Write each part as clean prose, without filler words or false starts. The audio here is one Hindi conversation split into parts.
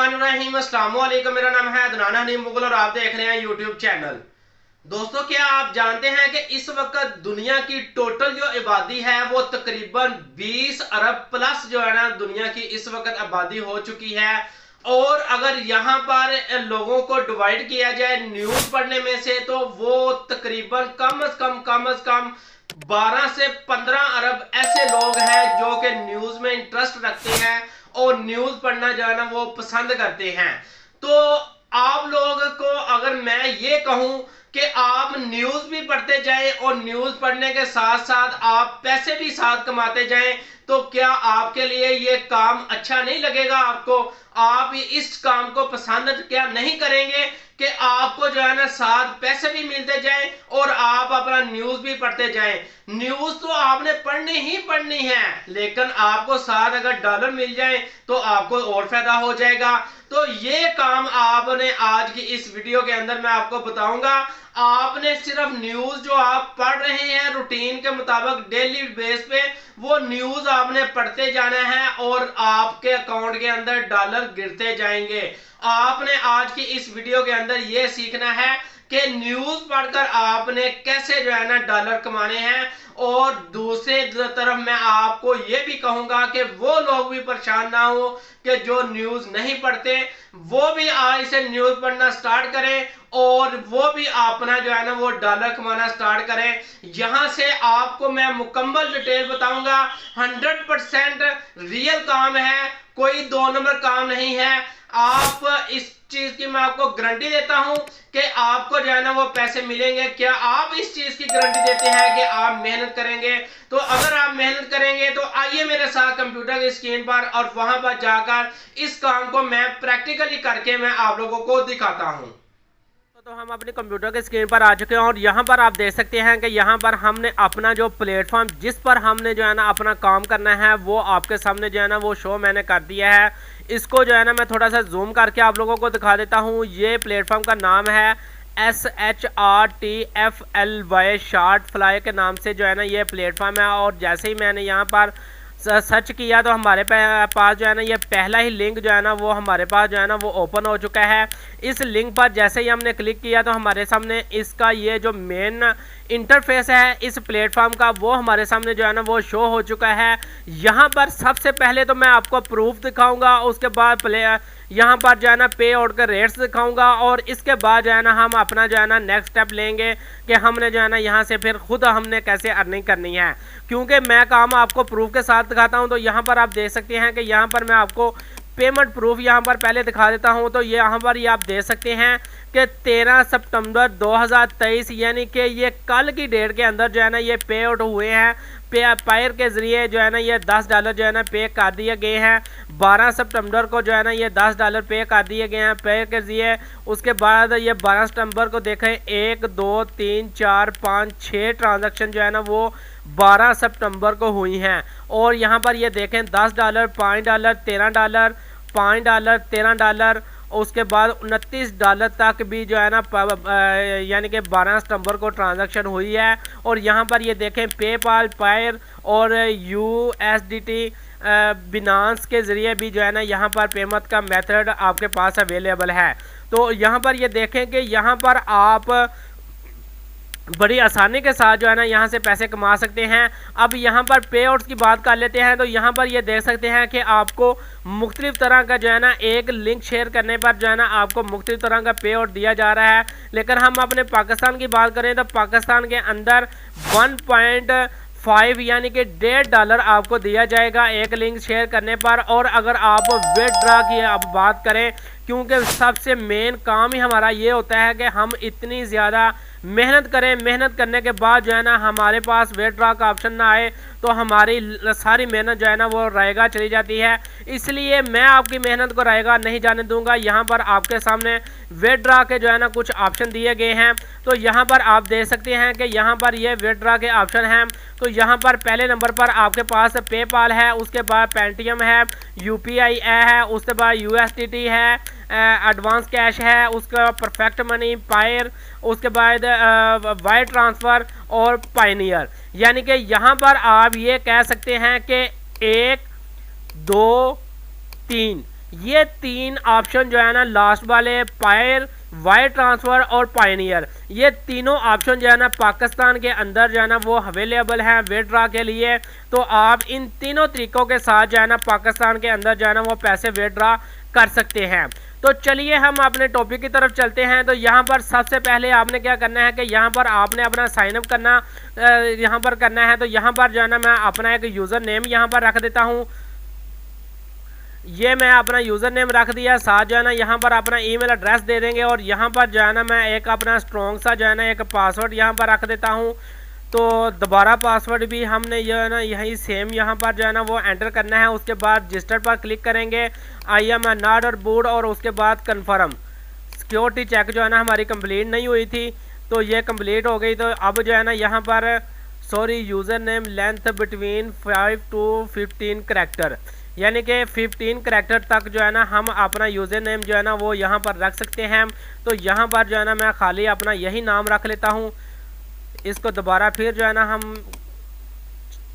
बिस्मिल्लाहिर्रहमानिर्रहीम। अस्सलाम वालेकुम। मेरा नाम है अदनान हनीम मुगल और आप देख रहे हैं यूट्यूब चैनल। दोस्तों, क्या आप जानते हैं कि इस वक्त दुनिया की टोटल जो आबादी है वो तकरीबन 20 अरब प्लस जो है ना दुनिया की इस वक्त आबादी हो चुकी है। और अगर यहाँ पर लोगों को डिवाइड किया जाए न्यूज पढ़ने में से तो वो तकरीबन कम अज कम 12 से 15 अरब ऐसे लोग हैं जो कि न्यूज में इंटरेस्ट रखते हैं और न्यूज पढ़ना जो है ना वो पसंद करते हैं। तो आप लोग को अगर मैं ये कहूं कि आप न्यूज भी पढ़ते जाएं और न्यूज पढ़ने के साथ साथ आप पैसे भी साथ कमाते जाएं तो क्या आपके लिए ये काम अच्छा नहीं लगेगा? आपको आप इस काम को पसंद क्या नहीं करेंगे कि आपको जो है ना साथ पैसे भी मिलते जाएं और आप अपना न्यूज भी पढ़ते जाएं? न्यूज तो आपने पढ़नी ही पढ़नी है, लेकिन आपको साथ अगर डॉलर मिल जाए तो आपको और फायदा हो जाएगा। तो ये काम आपने आज की इस वीडियो के अंदर मैं आपको बताऊंगा। आपने सिर्फ न्यूज जो आप पढ़ रहे हैं रूटीन के मुताबिक डेली बेस पे वो न्यूज आपने पढ़ते जाना है और आपके अकाउंट के अंदर डॉलर गिरते जाएंगे। आपने आज की इस वीडियो के अंदर ये सीखना है कि न्यूज पढ़कर आपने कैसे जो है ना डॉलर कमाने हैं। और दूसरे तरफ मैं आपको ये भी कहूंगा कि वो लोग भी परेशान ना हो कि जो न्यूज नहीं पढ़ते वो भी आज से न्यूज पढ़ना स्टार्ट करें और वो भी अपना जो है ना वो डॉलर कमाना स्टार्ट करें। यहां से आपको मैं मुकम्मल डिटेल बताऊंगा। 100% रियल काम है, कोई 2 नंबर काम नहीं है। आप इस चीज की मैं आपको गारंटी देता हूं कि आपको जो है ना वो पैसे मिलेंगे। क्या आप इस चीज की गारंटी देते हैं कि आप मेहनत करेंगे? तो अगर आप मेहनत करेंगे तो आइए मेरे साथ कंप्यूटर की स्क्रीन पर और वहां पर जाकर इस काम को मैं प्रैक्टिकली करके मैं आप लोगों को दिखाता हूं। तो हम अपने कंप्यूटर के स्क्रीन पर आ चुके हैं और यहाँ पर आप देख सकते हैं कि यहाँ पर हमने अपना जो प्लेटफॉर्म जिस पर हमने जो है ना अपना काम करना है वो आपके सामने जो है ना वो शो मैंने कर दिया है। इसको जो है ना मैं थोड़ा सा जूम करके आप लोगों को दिखा देता हूँ। ये प्लेटफॉर्म का नाम है SHRTFLY शॉर्ट फ्लाई के नाम से जो है ना ये प्लेटफॉर्म है। और जैसे ही मैंने यहाँ पर सर्च किया तो हमारे पास जो है ना ये पहला ही लिंक जो है ना वो हमारे पास जो है ना वो ओपन हो चुका है। इस लिंक पर जैसे ही हमने क्लिक किया तो हमारे सामने इसका ये जो मेन इंटरफेस है इस प्लेटफॉर्म का वो हमारे सामने जो है ना वो शो हो चुका है। यहाँ पर सबसे पहले तो मैं आपको प्रूफ दिखाऊंगा, उसके बाद यहाँ पर जो है ना पे आउट के रेट्स दिखाऊंगा और इसके बाद जो है ना हम अपना जो है ना नेक्स्ट स्टेप लेंगे कि हमने जो है ना यहाँ से फिर खुद हमने कैसे अर्निंग करनी है। क्योंकि मैं काम आपको प्रूफ के साथ दिखाता हूँ तो यहाँ पर आप देख सकते हैं कि यहाँ पर मैं आपको पेमेंट प्रूफ यहाँ पर पहले दिखा देता हूँ। तो ये यहाँ पर ये आप देख सकते हैं कि 13 सितंबर 2023 यानी कि ये कल की डेट के अंदर जो है ना ये पे आउट हुए हैं। पायर के ज़रिए जो है ना ये $10 जो है ना पे कर दिए गए हैं। 12 सितंबर को जो है ना ये $10 पे कर दिए गए हैं पे के ज़रिए। उसके बाद ये 12 सितंबर को देखें 1 2 3 4 5 6 ट्रांजैक्शन जो है ना वो 12 सितंबर को हुई हैं। और यहाँ पर ये देखें $10 $5 $13 $5 $13। उसके बाद $29 तक भी जो है ना यानी कि 12 सितंबर को ट्रांजैक्शन हुई है। और यहाँ पर ये देखें पेपाल पायर और USDT बिनांस के ज़रिए भी जो है ना यहाँ पर पेमेंट का मेथड आपके पास अवेलेबल है। तो यहाँ पर ये देखें कि यहाँ पर आप बड़ी आसानी के साथ जो है ना यहाँ से पैसे कमा सकते हैं। अब यहाँ पर पे आउट्स की बात कर लेते हैं। तो यहाँ पर ये देख सकते हैं कि आपको मुख्तलिफ तरह का जो है ना एक लिंक शेयर करने पर जो है ना आपको मुख्तलिफ तरह का पे आउट दिया जा रहा है। लेकिन हम अपने पाकिस्तान की बात करें तो पाकिस्तान के अंदर 1.5 यानी कि $1.5 आपको दिया जाएगा एक लिंक शेयर करने पर। और अगर आप विथड्रॉ की आप बात करें, क्योंकि सबसे मेन काम ही हमारा ये होता है कि हम इतनी ज़्यादा मेहनत करें, मेहनत करने के बाद जो है ना हमारे पास विथड्रॉ का ऑप्शन ना आए तो हमारी सारी मेहनत जो है ना वो रायगा चली जाती है। इसलिए मैं आपकी मेहनत को रायगा नहीं जाने दूंगा। यहाँ पर आपके सामने विथड्रॉ के जो है ना कुछ ऑप्शन दिए गए हैं। तो यहाँ पर आप देख सकते हैं कि यहाँ पर ये विथड्रॉ के ऑप्शन हैं। तो यहाँ पर पहले नंबर पर आपके पास पेपाल है, उसके बाद पेटीएम है, UPI है, उसके बाद USDT है, एडवांस कैश है, उसका परफेक्ट मनी, पायर, उसके बाद वायर ट्रांसफ़र और पायनियर। यानी कि यहाँ पर आप ये कह सकते हैं कि 1 2 3 ये 3 ऑप्शन जो है ना लास्ट वाले पायर, वायर ट्रांसफ़र और पायनियर, ये तीनों ऑप्शन जो है ना पाकिस्तान के अंदर जो है ना वो अवेलेबल हैं विड्रॉ के लिए। तो आप इन तीनों तरीक़ों के साथ जो है ना पाकिस्तान के अंदर जो है ना वो पैसे विड्रॉ कर सकते हैं। तो चलिए हम अपने टॉपिक की तरफ चलते हैं। तो यहाँ पर सबसे पहले आपने क्या करना है कि यहाँ पर आपने अपना साइनअप करना यहाँ पर करना है। तो यहाँ पर जो है ना मैं अपना एक यूज़र नेम यहाँ पर रख देता हूँ। ये मैं अपना यूज़र नेम रख दिया, साथ जो है ना यहाँ पर अपना ईमेल एड्रेस दे देंगे और यहाँ पर जो है ना मैं एक अपना स्ट्रॉन्ग सा जो है ना एक पासवर्ड यहाँ पर रख देता हूँ। तो दोबारा पासवर्ड भी हमने जो है ना यही सेम यहाँ पर जो है ना वो एंटर करना है। उसके बाद रजिस्टर पर क्लिक करेंगे, आई एम नॉट और बूट, और उसके बाद कन्फर्म। सिक्योरिटी चेक जो है ना हमारी कंप्लीट नहीं हुई थी, तो ये कंप्लीट हो गई। तो अब जो है ना यहाँ पर sorry user name length between 5 to 15 character, यानी कि 15 करैक्टर तक जो है ना हम अपना यूज़र नेम जो है ना वो यहाँ पर रख सकते हैं। तो यहाँ पर जो है ना मैं खाली अपना यही नाम रख लेता हूँ। इसको दोबारा फिर जो है ना हम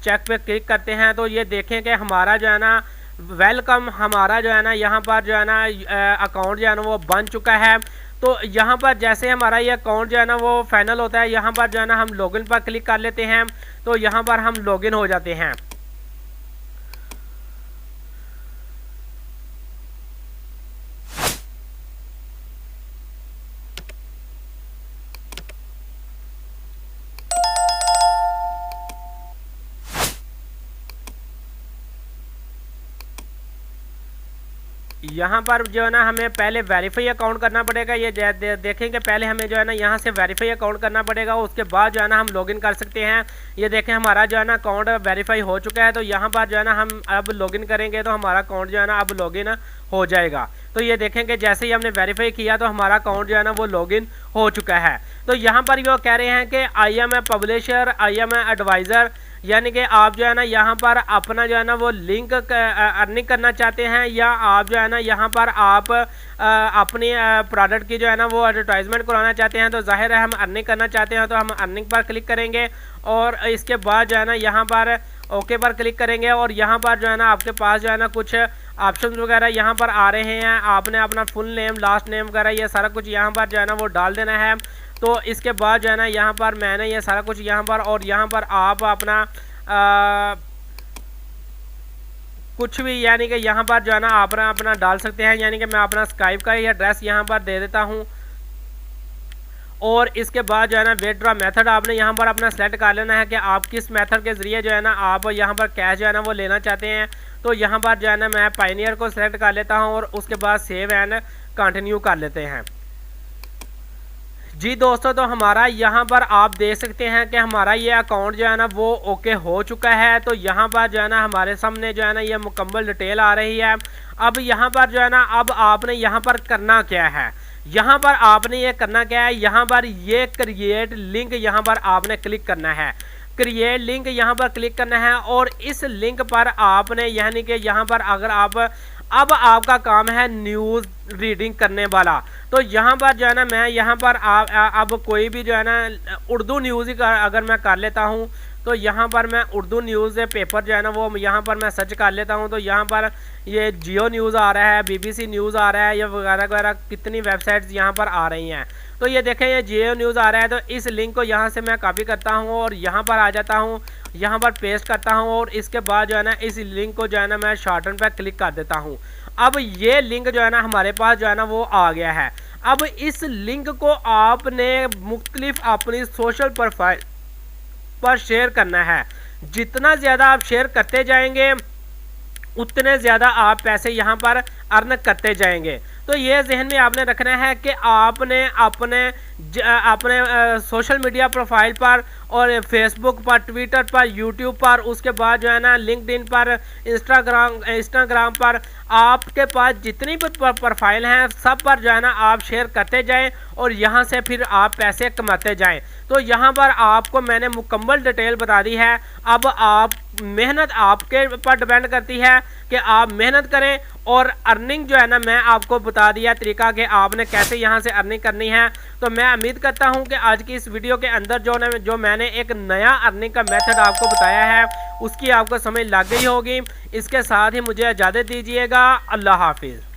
चेक पे क्लिक करते हैं। तो ये देखें कि हमारा जो है ना वेलकम, हमारा जो है ना यहाँ पर जो है ना अकाउंट जो है ना वो बन चुका है। तो यहाँ पर जैसे हमारा ये अकाउंट जो है ना वो फाइनल होता है, यहाँ पर जो है ना हम लॉगिन पर क्लिक कर लेते हैं। तो यहाँ पर हम लॉगिन हो जाते हैं। यहाँ पर जो है ना हमें पहले वेरीफाई अकाउंट करना पड़ेगा। ये देखें कि पहले हमें जो है ना यहाँ से वेरीफाई अकाउंट करना पड़ेगा, उसके बाद जो है ना हम लॉगिन कर सकते हैं। ये देखें हमारा जो है ना अकाउंट वेरीफाई हो चुका है। तो यहाँ पर जो है ना हम अब लॉगिन करेंगे तो हमारा अकाउंट जो है ना अब लॉगिन हो जाएगा। तो ये देखें कि जैसे ही हमने वेरीफाई किया तो हमारा अकाउंट जो है ना वो लॉगिन हो चुका है। तो यहाँ पर वो कह रहे हैं कि I am a publisher, I am a adviser, यानी कि आप जो है ना यहाँ पर अपना जो है ना वो लिंक अर्निंग करना चाहते हैं, या आप जो है ना यहाँ पर आप अपनी प्रोडक्ट की जो है ना वो एडवर्टाइजमेंट कराना चाहते हैं। तो जाहिर है हम अर्निंग करना चाहते हैं, तो हम अर्निंग पर क्लिक करेंगे और इसके बाद जो है ना यहाँ पर ओके पर क्लिक करेंगे। और यहाँ पर जो है ना आपके पास जो है ना कुछ ऑप्शन वगैरह यहाँ पर आ रहे हैं। आपने अपना फुल नेम, लास्ट नेम वगैरह ये सारा कुछ यहाँ पर जो है ना वो डाल देना है। तो इसके बाद जो है ना यहाँ पर मैंने ये सारा कुछ यहाँ पर, और यहाँ पर आप अपना कुछ भी यानी कि यहाँ पर जो है ना अपना डाल सकते हैं। यानी कि मैं अपना स्काइप का ही एड्रेस यहाँ पर दे देता हूँ। और इसके बाद जो है ना विड्रॉ मेथड आपने यहाँ पर अपना सेलेक्ट कर लेना है कि आप किस मेथड के ज़रिए जो है ना आप यहाँ पर कैश जो है ना वो लेना चाहते हैं। तो यहाँ पर जो है ना मैं पायनियर को सिलेक्ट कर लेता हूँ और उसके बाद सेव एंड कंटिन्यू कर लेते हैं। जी दोस्तों, तो हमारा यहाँ पर आप देख सकते हैं कि हमारा ये अकाउंट जो है ना वो ओके हो चुका है। तो यहाँ पर जो है ना हमारे सामने जो है ना ये मुकम्मल डिटेल आ रही है। अब यहाँ पर जो है ना अब आपने यहाँ पर करना क्या है, यहाँ पर आपने ये करना क्या है, यहाँ पर ये क्रिएट लिंक यहाँ पर आपने क्लिक करना है। क्रिएट लिंक यहाँ पर क्लिक करना है और इस लिंक पर आपने यानी कि यहाँ पर अगर आप अब आपका काम है न्यूज़ रीडिंग करने वाला। तो यहाँ पर जो है ना मैं यहाँ पर अब कोई भी जो है ना उर्दू न्यूज़ ही अगर मैं कर लेता हूँ, तो यहाँ पर मैं उर्दू न्यूज़ पेपर जो है ना वो यहाँ पर मैं सर्च कर लेता हूँ। तो यहाँ पर ये जियो न्यूज़ आ रहा है, BBC न्यूज़ आ रहा है, ये वगैरह वगैरह कितनी वेबसाइट्स यहाँ पर आ रही हैं। तो ये देखें ये जियो न्यूज़ आ रहा है। तो इस लिंक को यहाँ से मैं कॉपी करता हूँ और यहाँ पर आ जाता हूँ, यहाँ पर पेस्ट करता हूँ और इसके बाद जो है ना इस लिंक को जो है ना मैं शॉर्टन पर क्लिक कर देता हूँ। अब ये लिंक जो है ना हमारे पास जो है ना वो आ गया है। अब इस लिंक को आपने मुख्तलिफ अपनी सोशल प्रोफाइल पर शेयर करना है। जितना ज़्यादा आप शेयर करते जाएंगे उतने ज़्यादा आप पैसे यहाँ पर अर्न करते जाएंगे। तो ये जहन में आपने रखना है कि आपने अपने सोशल मीडिया प्रोफाइल पर और फेसबुक पर, ट्विटर पर, यूट्यूब पर, उसके बाद जो है ना लिंक्डइन पर, इंस्टाग्राम पर आपके पास जितनी भी प्रोफाइल हैं सब पर जो है ना आप शेयर करते जाएं और यहाँ से फिर आप पैसे कमाते जाएं। तो यहाँ पर आपको मैंने मुकम्मल डिटेल बता दी है। अब आप मेहनत आपके पर डिपेंड करती है कि आप मेहनत करें और अर्निंग जो है ना मैं आपको बता दिया तरीका कि आपने कैसे यहाँ से अर्निंग करनी है। तो मैं उम्मीद करता हूँ कि आज की इस वीडियो के अंदर जो मैंने मैंने एक नया अर्निंग का मेथड आपको बताया है, उसकी आपको समझ लग गई होगी। इसके साथ ही मुझे इजाज़त दीजिएगा। अल्लाह हाफिज़।